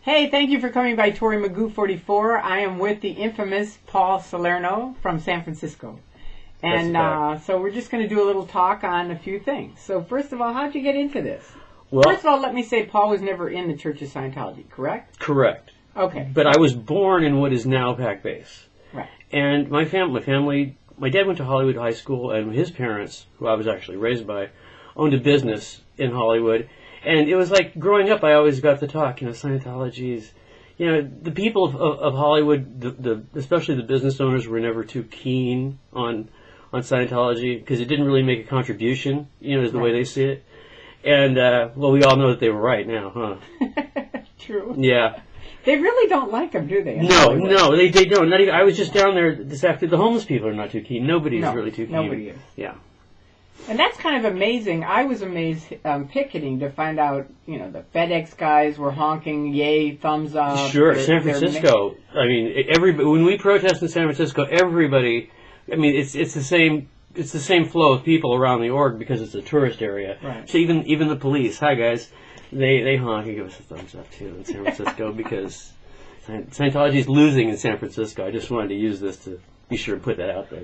Hey, thank you for coming by Tori Magoo 44. I am with the infamous Paul Salerno from San Francisco. And so we're just going to do a little talk on a few things. So first of all, how did you get into this? Well, first of all, let me say Paul was never in the Church of Scientology, correct? Correct. Okay. But I was born in what is now Pac Base. Right. And my family, my dad went to Hollywood High School, and his parents, who I was actually raised by, owned a business in Hollywood. And it was like, growing up, I always got the talk, Scientology is, the people of Hollywood, especially the business owners, were never too keen on Scientology because it didn't really make a contribution, is the way they see it. And, we all know that they were right now, huh? True. Yeah. They really don't like them, do they? No, they don't. Not even, I was just down there this afternoon. The homeless people are not too keen. Nobody's really too keen. Nobody is. Yeah. And that's kind of amazing. I was amazed picketing to find out, the FedEx guys were honking, yay, thumbs up. Sure, San Francisco. When we protest in San Francisco, everybody, it's the same flow of people around the org because it's a tourist area. Right. So even the police, hi guys, they honk and give us a thumbs up too in San Francisco because Scientology is losing in San Francisco. I just wanted to use this to be sure to put that out there.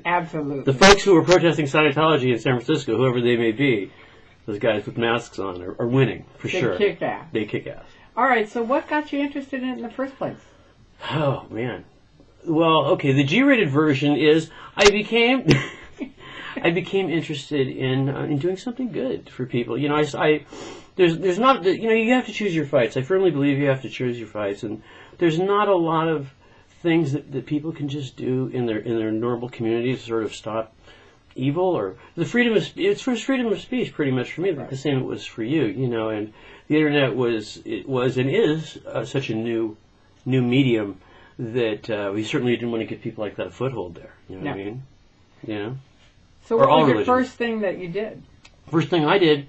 Absolutely. The folks who are protesting Scientology in San Francisco, whoever they may be, those guys with masks on, are winning, for sure. They kick ass. They kick ass. All right, so what got you interested in it in the first place? Oh, man. Well, okay, the G-rated version is I became interested in doing something good for people. There's not, you have to choose your fights. I firmly believe you have to choose your fights, and there's not a lot of things that people can just do in their normal communities to sort of stop evil, or the freedom of freedom of speech pretty much for me, like the same it was for you, and the internet was and is such a new medium that we certainly didn't want to give people like that a foothold there. You know what I mean? So what was your first thing that you did? First thing I did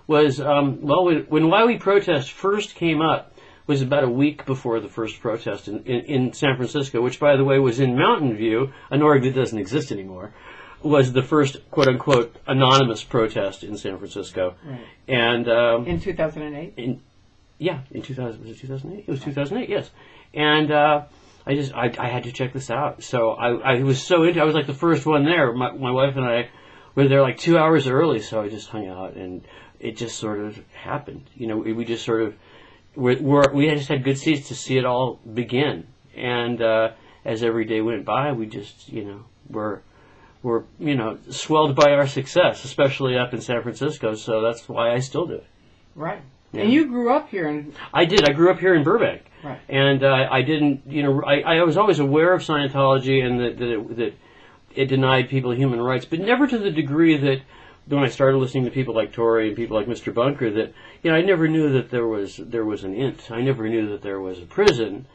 was when Why We Protest first came up was about a week before the first protest in San Francisco, which, by the way, was in Mountain View, an org that doesn't exist anymore, was the first, quote-unquote, anonymous protest in San Francisco. Right. And in 2008? In 2000, was it 2008? It was 2008, yes. And I had to check this out. So I was so into it. I was like the first one there. My wife and I were there like 2 hours early, so I just hung out, and it just sort of happened. We just sort of... we just had good seats to see it all begin, and as every day went by, we just were swelled by our success, especially up in San Francisco. So that's why I still do it. Right. Yeah. And you grew up here I did. I grew up here in Burbank. Right. And I didn't. I was always aware of Scientology and that it denied people human rights, but never to the degree that. When I started listening to people like Tori and people like Mr. Bunker, that I never knew that there was an int. I never knew that there was a prison.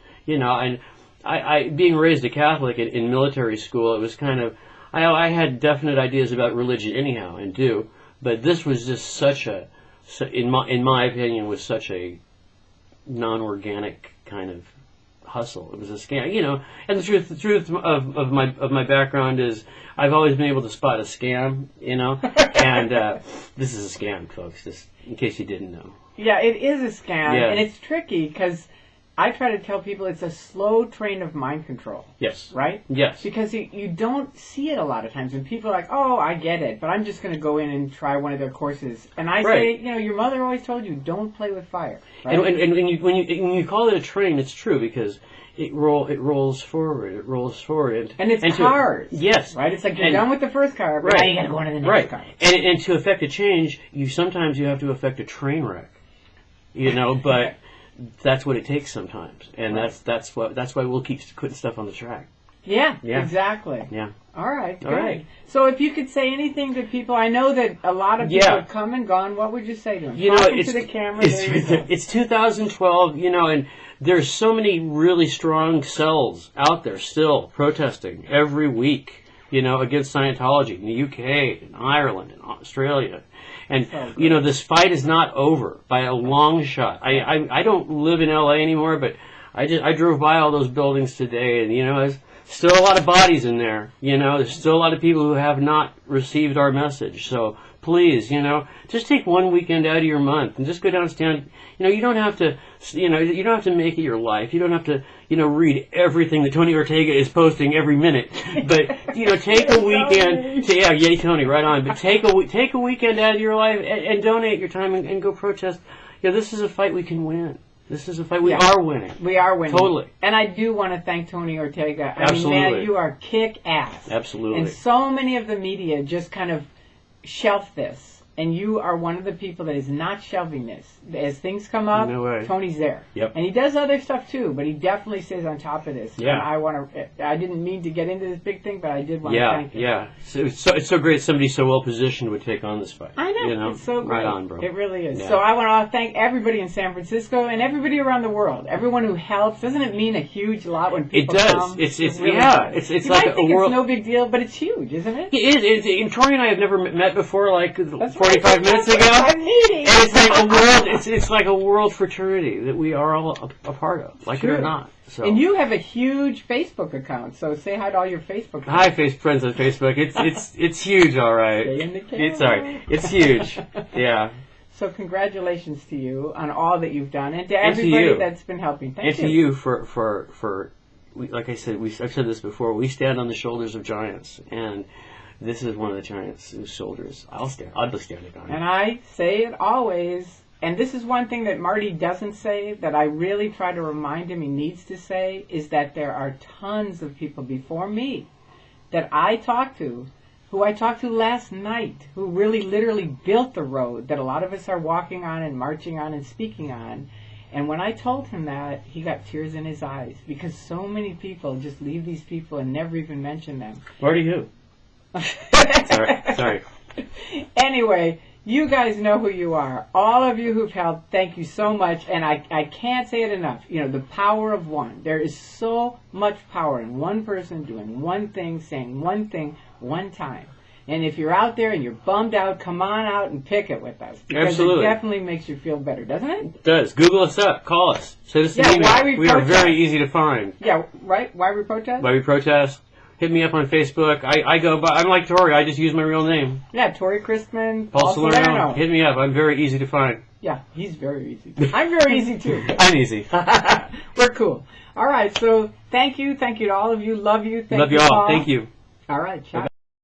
I being raised a Catholic in military school, it was kind of I had definite ideas about religion anyhow, and do, but this was just in my opinion, was such a non-organic kind of hustle. It was a scam, And the truth of my background is I've always been able to spot a scam, and this is a scam, folks. Just in case you didn't know. Yeah, it is a scam, and it's tricky because I try to tell people it's a slow train of mind control. Yes. Right? Yes. Because you don't see it a lot of times when people are like, oh, I get it, but I'm just going to go in and try one of their courses. And I say, your mother always told you, don't play with fire. Right? And when you call it a train, it's true because it rolls forward. And it's cars. Yes. Right? It's like you're done with the first car, but now you got to go into the next car. And to affect a change, sometimes you have to affect a train wreck. But that's what it takes sometimes, and that's why we'll keep putting stuff on the track. Yeah. Exactly. Yeah. All right, good. All right. So if you could say anything to people, I know that a lot of people have come and gone. What would you say to them? Talking to the camera. It's 2012, and there's so many really strong cells out there still protesting every week, against Scientology in the UK, in Ireland, in Australia. And, this fight is not over by a long shot. I don't live in LA anymore, but I drove by all those buildings today, and, there's still a lot of bodies in there. There's still a lot of people who have not received our message. So please, just take one weekend out of your month and just go downtown. You don't have to, you don't have to make it your life. You don't have to, read everything that Tony Ortega is posting every minute. But, take a weekend. Yay, Tony, right on. But take a weekend out of your life and donate your time and go protest. This is a fight we can win. This is a fight we are winning. We are winning. Totally. And I do want to thank Tony Ortega. Absolutely. I mean, man, you are kick-ass. Absolutely. And so many of the media just kind of shelf this. And you are one of the people that is not shelving this. As things come up, no way. Tony's there. Yep. And he does other stuff too, but he definitely stays on top of this. Yeah. And I didn't mean to get into this big thing, but I did want to thank you. Yeah. So it's so great somebody so well positioned would take on this fight. I know. It's so great. Right on, bro. It really is. Yeah. So I want to thank everybody in San Francisco and everybody around the world. Everyone who helps. Doesn't it mean a huge lot when people come? It's really it's you like might think a world. It's no big deal, but it's huge, isn't it? It is. And Troy and I have never met before, like 45 minutes ago. I'm meeting. And it's like a world. It's like a world fraternity that we are all a part of, like it or not. So. And you have a huge Facebook account, so say hi to all your Facebook friends. Hi, friends on Facebook. It's huge, all right. Stay in the camera. Sorry, it's huge. Yeah. So congratulations to you on all that you've done, and to everybody that's been helping. Thank you. And to you for like I said, I've said this before. We stand on the shoulders of giants, and this is one of the giants' shoulders. I'll be standing on it. And I say it always. And this is one thing that Marty doesn't say that I really try to remind him he needs to say, is that there are tons of people before me that I talked to, who I talked to last night, who really literally built the road that a lot of us are walking on and marching on and speaking on. And when I told him that, he got tears in his eyes because so many people just leave these people and never even mention them. Marty who? Sorry. Anyway, you guys know who you are. All of you who've helped, thank you so much. And I can't say it enough. The power of one. There is so much power in one person doing one thing, saying one thing, one time. And if you're out there and you're bummed out, come on out and picket with us. Because Absolutely. It definitely makes you feel better, doesn't it? It does. Google us up. Call us. Send us an email. We are very easy to find. Yeah, right? Why we protest? Why we protest. Hit me up on Facebook. I go by, I'm like Tori. I just use my real name. Yeah, Tori Christman, Paul Salerno. Hit me up. I'm very easy to find. Yeah, he's very easy. I'm very easy too. I'm easy. We're cool. All right, so thank you to all of you. Love you. Love you all. Paul. Thank you. All right, ciao.